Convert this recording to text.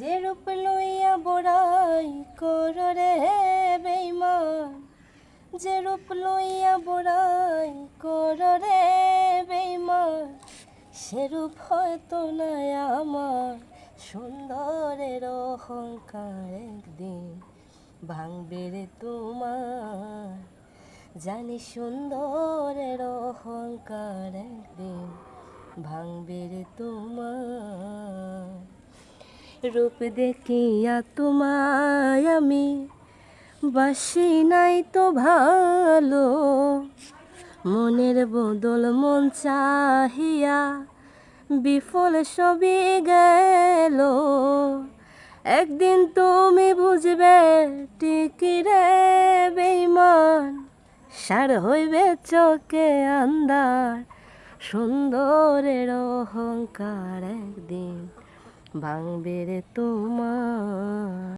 যে রূপ লইয়া বড়াই কর রে বেইমান, যে রূপ লইয়া বড়াই কর রে বেইমান, সে রূপ হয়তো নাই আমার। সুন্দরের অহংকার একদিন ভাঙবে রে তোমার, জানি সুন্দরের অহংকার একদিন ভাঙবে রে তোমার। রূপ দেখিয়া তোমায় আমি বাসি নাই তো ভালো, মনের বদল মন চাহিয়া বিফল সবই গেল। একদিন তুমি বুঝবে ঠিকই রে বেইমান, সার হইবে চোখে আন্ধার, সুন্দরের অহংকার একদিন ভাঙবে রে তোমার।